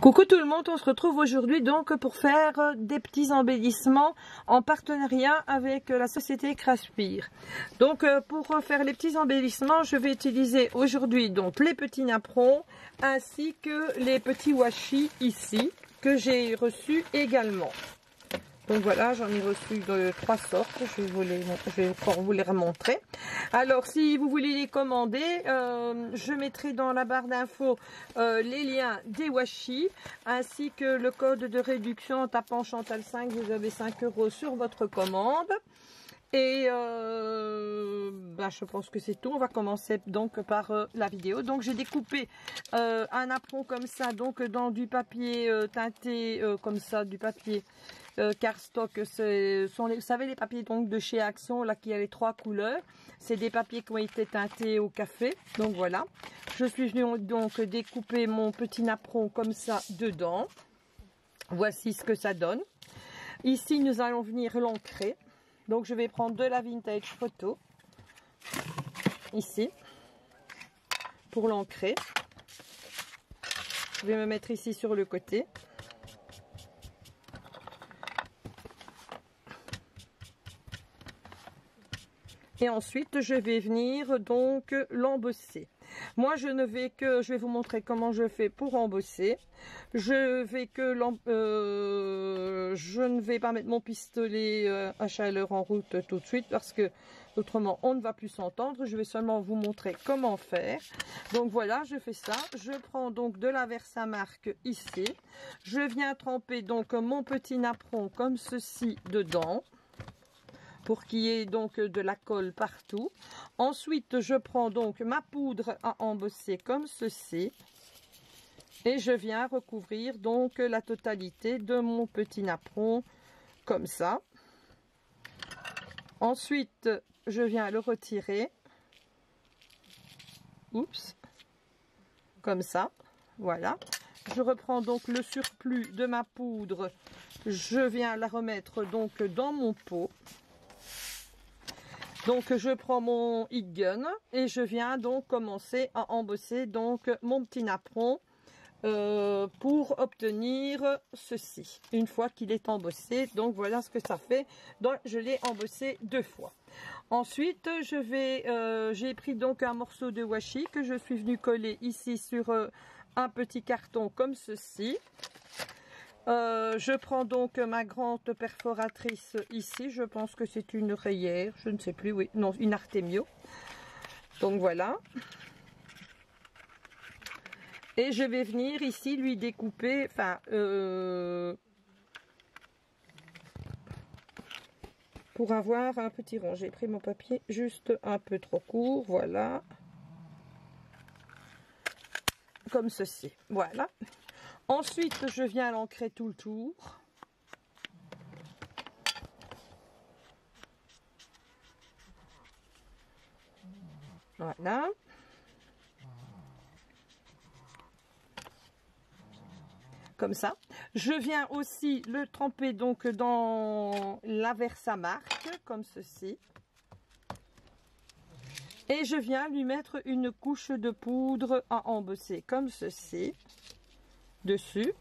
Coucou tout le monde, on se retrouve aujourd'hui donc pour faire des petits embellissements en partenariat avec la société Craspire. Donc pour faire les petits embellissements, je vais utiliser aujourd'hui donc les petits napperons ainsi que les petits washi ici que j'ai reçus également. Donc voilà, j'en ai reçu de 3 sortes, je vais vous les remontrer. Alors si vous voulez les commander, je mettrai dans la barre d'infos les liens des washi ainsi que le code de réduction en tapant Chantal 5, vous avez 5 € sur votre commande. Et je pense que c'est tout. On va commencer donc par la vidéo. Donc j'ai découpé un napperon comme ça, donc dans du papier teinté comme ça, du papier cardstock. Vous savez les papiers donc de chez Action là qui a les 3 couleurs. C'est des papiers qui ont été teintés au café. Donc voilà. Je suis venue donc découper mon petit napperon comme ça dedans. Voici ce que ça donne. Ici nous allons venir l'ancrer. Donc je vais prendre de la vintage photo ici pour l'ancrer. Je vais me mettre ici sur le côté. Et ensuite je vais venir donc l'embosser. Moi je vais vous montrer comment je fais pour embosser. Je ne vais pas mettre mon pistolet à chaleur en route tout de suite parce que autrement on ne va plus s'entendre. Je vais seulement vous montrer comment faire. Donc voilà, je fais ça. Je prends donc de la Versamark ici. Je viens tremper donc mon petit napperon comme ceci dedans, pour qu'il y ait donc de la colle partout. Ensuite, je prends donc ma poudre à embosser comme ceci. Et je viens recouvrir donc la totalité de mon petit napperon comme ça. Ensuite, je viens le retirer. Oups. Comme ça. Voilà. Je reprends donc le surplus de ma poudre. Je viens la remettre donc dans mon pot. Donc je prends mon heat gun et je viens donc commencer à embosser donc mon petit napperon pour obtenir ceci. Une fois qu'il est embossé, donc voilà ce que ça fait. Donc je l'ai embossé 2 fois. Ensuite j'ai pris donc un morceau de washi que je suis venue coller ici sur un petit carton comme ceci. Je prends donc ma grande perforatrice ici, je pense que c'est une rayère, je ne sais plus, oui, non, une Artemio. Donc voilà. Et je vais venir ici lui découper, pour avoir un petit rond. J'ai pris mon papier juste un peu trop court, voilà. Comme ceci, voilà. Ensuite, je viens l'ancrer tout le tour. Voilà. Comme ça. Je viens aussi le tremper donc dans la Versamark, comme ceci. Et je viens lui mettre une couche de poudre à embosser, comme ceci. Dessus,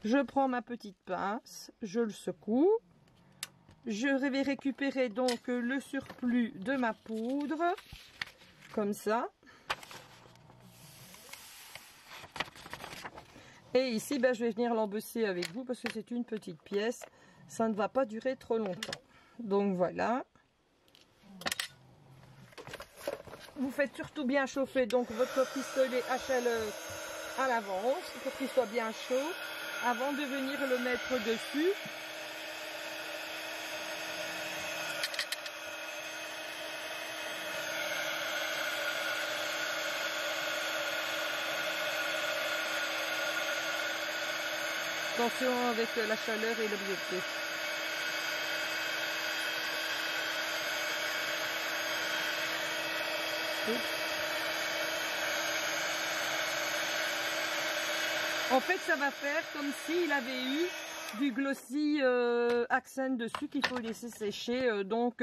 je prends ma petite pince, je le secoue, je vais récupérer donc le surplus de ma poudre, comme ça, et ici je vais venir l'embosser avec vous parce que c'est une petite pièce, ça ne va pas durer trop longtemps. Donc voilà. Vous faites surtout bien chauffer donc votre pistolet à chaleur à l'avance pour qu'il soit bien chaud avant de venir le mettre dessus. Attention avec la chaleur et l'objectif. En fait, ça va faire comme s'il avait eu du glossy accent dessus qu'il faut laisser sécher donc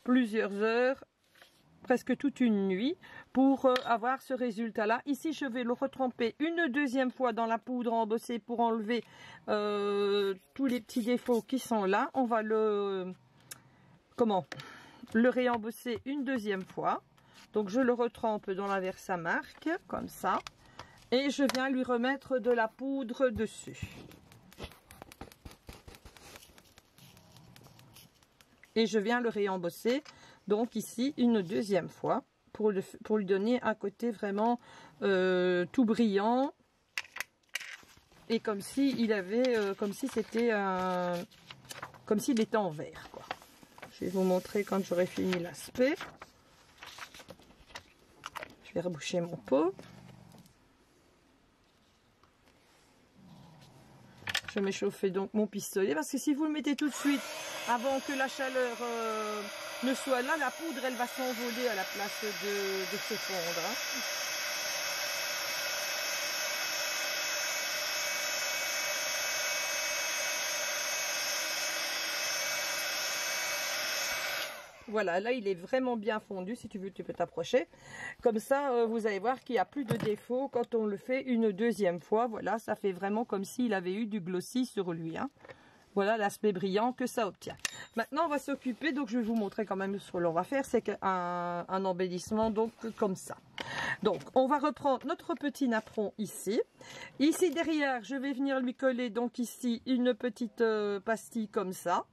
plusieurs heures presque toute une nuit pour avoir ce résultat là. Ici je vais le retremper une deuxième fois dans la poudre embossée pour enlever tous les petits défauts qui sont là. On va le réembosser une deuxième fois. Donc je le retrempe dans la Versamark comme ça et je viens lui remettre de la poudre dessus. Et je viens le réembosser donc ici une deuxième fois pour lui donner un côté vraiment tout brillant et comme si il avait comme si c'était comme s'il était en verre quoi. Je vais vous montrer quand j'aurai fini l'aspect. Je vais reboucher mon pot. Je vais chauffer donc mon pistolet parce que si vous le mettez tout de suite avant que la chaleur ne soit là, la poudre elle va s'envoler à la place de se fondre. Hein. Voilà, là il est vraiment bien fondu. Si tu veux, tu peux t'approcher. Comme ça, vous allez voir qu'il n'y a plus de défaut quand on le fait une deuxième fois. Voilà, ça fait vraiment comme s'il avait eu du glossy sur lui. Hein. Voilà l'aspect brillant que ça obtient. Maintenant, on va s'occuper, donc je vais vous montrer quand même ce que l'on va faire. C'est un embellissement donc comme ça. Donc, on va reprendre notre petit napperon ici. Ici derrière, je vais venir lui coller donc ici une petite pastille comme ça.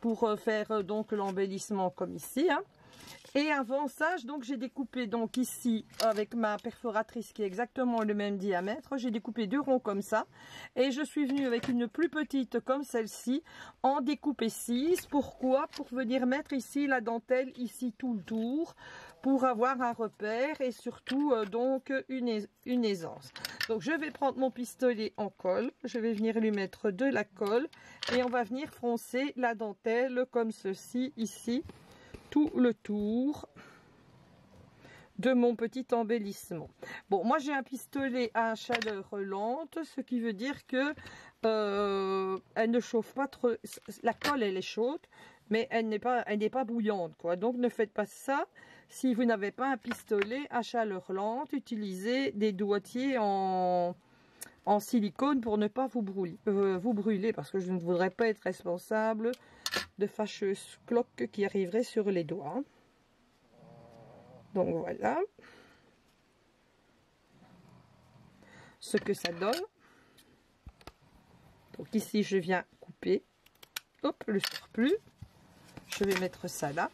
Pour faire donc l'embellissement comme ici. Hein. Et avant ça, donc j'ai découpé donc ici avec ma perforatrice qui est exactement le même diamètre. J'ai découpé 2 ronds comme ça. Et je suis venue avec une plus petite comme celle-ci en découper 6. Pourquoi? Pour venir mettre ici la dentelle ici tout le tour. Pour avoir un repère et surtout donc une aisance. Donc je vais prendre mon pistolet en colle. Je vais venir lui mettre de la colle. Et on va venir froncer la dentelle comme ceci ici. Tout le tour de mon petit embellissement. Bon, moi j'ai un pistolet à chaleur lente, ce qui veut dire que elle ne chauffe pas trop. La colle elle est chaude, mais elle n'est pas bouillante quoi. Donc ne faites pas ça si vous n'avez pas un pistolet à chaleur lente. Utilisez des doigtiers en silicone pour ne pas vous brûler parce que je ne voudrais pas être responsable de fâcheuses cloques qui arriveraient sur les doigts. Donc voilà ce que ça donne. Donc ici je viens couper, hop, le surplus. Je vais mettre ça là.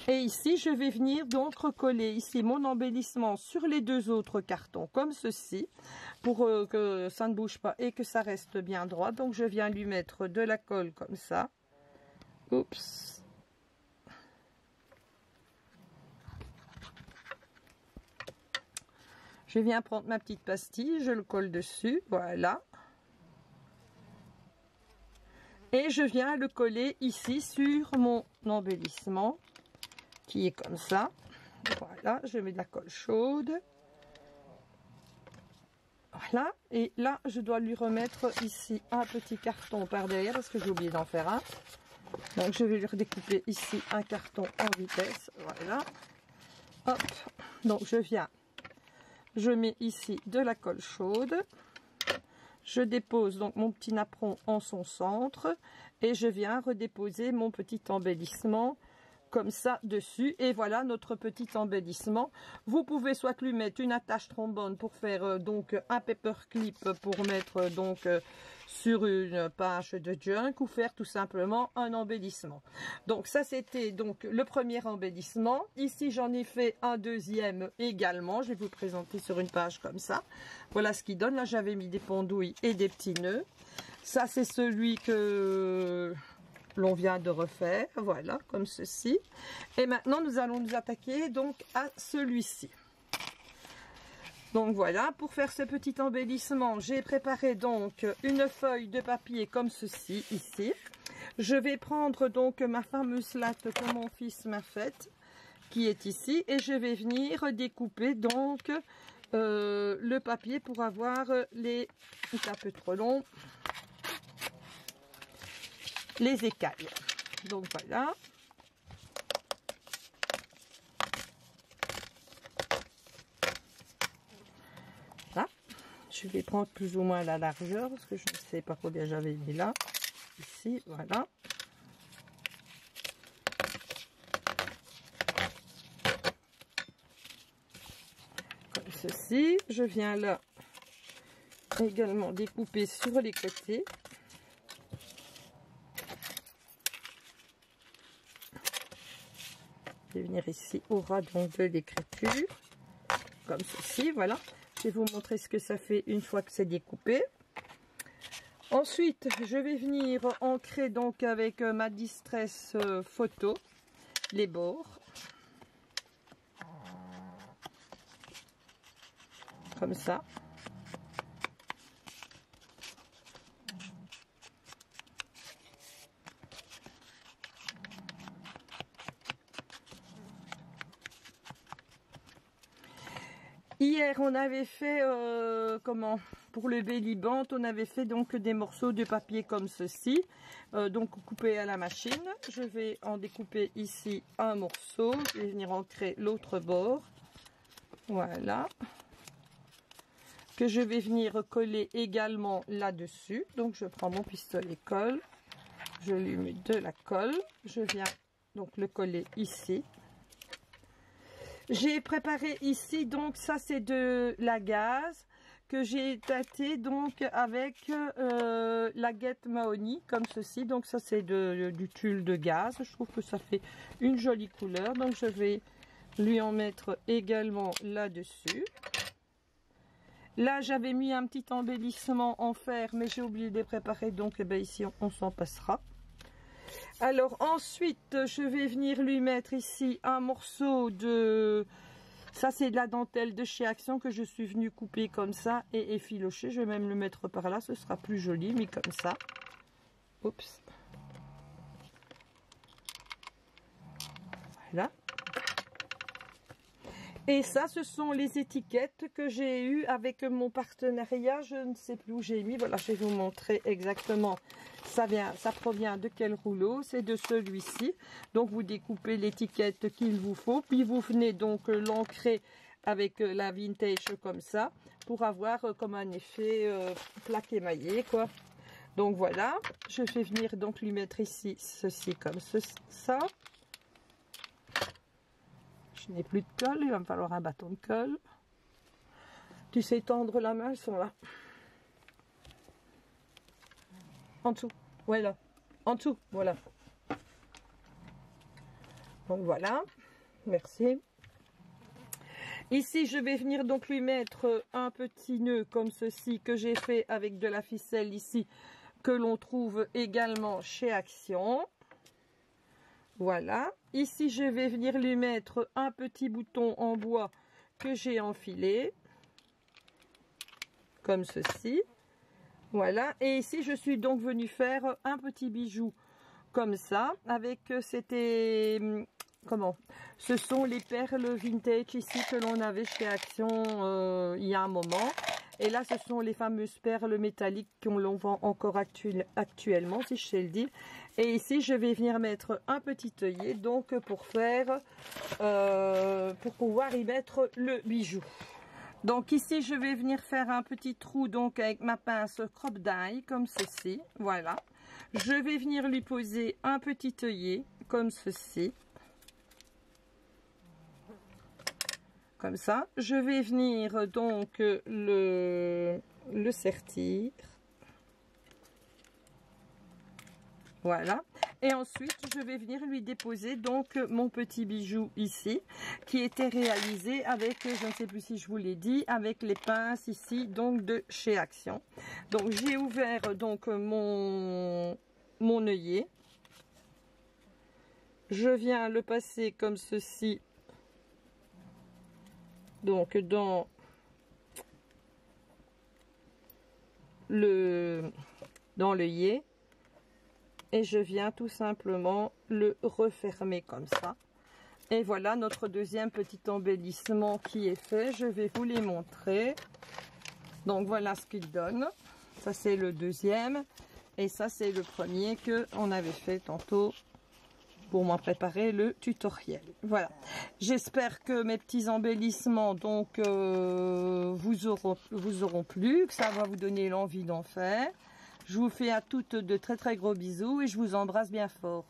Et ici je vais venir donc recoller ici mon embellissement sur les 2 autres cartons comme ceci pour que ça ne bouge pas et que ça reste bien droit. Donc je viens lui mettre de la colle comme ça. Oups. Je viens prendre ma petite pastille, je le colle dessus, voilà. Et je viens le coller ici sur mon embellissement, qui est comme ça. Voilà, je mets de la colle chaude. Voilà, et là, je dois lui remettre ici un petit carton par derrière, parce que j'ai oublié d'en faire un. Donc, je vais lui redécouper ici un carton en vitesse, voilà. Hop, donc je mets ici de la colle chaude. Je dépose donc mon petit napperon en son centre et je viens redéposer mon petit embellissement comme ça dessus. Et voilà notre petit embellissement. Vous pouvez soit lui mettre une attache trombone pour faire donc un paperclip pour mettre donc sur une page de junk ou faire tout simplement un embellissement. Donc ça c'était donc le premier embellissement. Ici j'en ai fait un deuxième également. Je vais vous présenter sur une page comme ça. Voilà ce qu'il donne. Là j'avais mis des pendouilles et des petits nœuds. Ça c'est celui que l'on vient de refaire, voilà, comme ceci. Et maintenant, nous allons nous attaquer donc à celui-ci. Donc voilà, pour faire ce petit embellissement, j'ai préparé donc une feuille de papier comme ceci, ici. Je vais prendre donc ma fameuse latte que mon fils m'a faite, qui est ici, et je vais venir découper donc le papier pour avoir les... C'est un peu trop long. Les écailles. Donc voilà. je vais prendre plus ou moins la largeur parce que je ne sais pas combien j'avais mis là. Ici, voilà. Comme ceci. Je viens là également découper sur les côtés. Je vais venir ici au ras donc de l'écriture. Comme ceci, voilà. Je vais vous montrer ce que ça fait une fois que c'est découpé. Ensuite, je vais venir ancrer donc avec ma Distress photo les bords. Comme ça. Hier, on avait fait, pour le belly band, on avait fait donc des morceaux de papier comme ceci, donc coupés à la machine. Je vais en découper ici un morceau, je vais venir ancrer l'autre bord, voilà, que je vais venir coller également là-dessus. Donc je prends mon pistolet colle, je lui mets de la colle, je viens donc le coller ici. J'ai préparé ici, donc ça c'est de la gaze que j'ai tâté donc avec la guette mahogany comme ceci. Donc ça c'est du tulle de gaze. Je trouve que ça fait une jolie couleur. Donc je vais lui en mettre également là-dessus. Là j'avais mis un petit embellissement en fer mais j'ai oublié de les préparer. Donc ici on s'en passera. Alors ensuite, je vais venir lui mettre ici un morceau de... Ça, c'est de la dentelle de chez Action que je suis venue couper comme ça et effilocher. Je vais même le mettre par là, ce sera plus joli, mais comme ça. Oups. Voilà. Et ça, ce sont les étiquettes que j'ai eues avec mon partenariat. Je ne sais plus où j'ai mis. Voilà, je vais vous montrer exactement. Ça provient de quel rouleau? C'est de celui-ci. Donc, vous découpez l'étiquette qu'il vous faut. Puis, vous venez donc l'ancrer avec la vintage comme ça. Pour avoir comme un effet plaque émaillée, quoi. Donc, voilà. Je vais venir donc lui mettre ici ceci comme ça. Je n'ai plus de colle, il va me falloir un bâton de colle. Tu sais tendre la main, elles sont là. En dessous, voilà. En dessous, voilà. Donc voilà, merci. Ici, je vais venir donc lui mettre un petit nœud comme ceci que j'ai fait avec de la ficelle ici, que l'on trouve également chez Action. Voilà. Ici, je vais venir lui mettre un petit bouton en bois que j'ai enfilé. Comme ceci. Voilà. Et ici, je suis donc venue faire un petit bijou comme ça. Avec, c'était... Comment? Ce sont les perles vintage ici que l'on avait chez Action il y a un moment. Et là, ce sont les fameuses perles métalliques qu'on vend encore actuellement, si je sais le dire. Et ici, je vais venir mettre un petit œillet, donc pour faire, pour pouvoir y mettre le bijou. Donc ici, je vais venir faire un petit trou, donc avec ma pince crop-die, comme ceci. Voilà. Je vais venir lui poser un petit œillet, comme ceci. Comme ça, je vais venir donc le sertir. Voilà. Et ensuite, je vais venir lui déposer donc mon petit bijou ici, qui était réalisé avec, je ne sais plus si je vous l'ai dit, avec les pinces ici, donc de chez Action. Donc, j'ai ouvert donc mon œillet. Je viens le passer comme ceci. Donc dans l'œillet et je viens tout simplement le refermer comme ça. Et voilà notre deuxième petit embellissement qui est fait. Je vais vous les montrer. Donc voilà ce qu'il donne. Ça c'est le deuxième et ça c'est le premier que on avait fait tantôt. pour m'en préparer le tutoriel. Voilà, j'espère que mes petits embellissements donc vous auront plu, que ça va vous donner l'envie d'en faire. Je vous fais à toutes de très très gros bisous et je vous embrasse bien fort.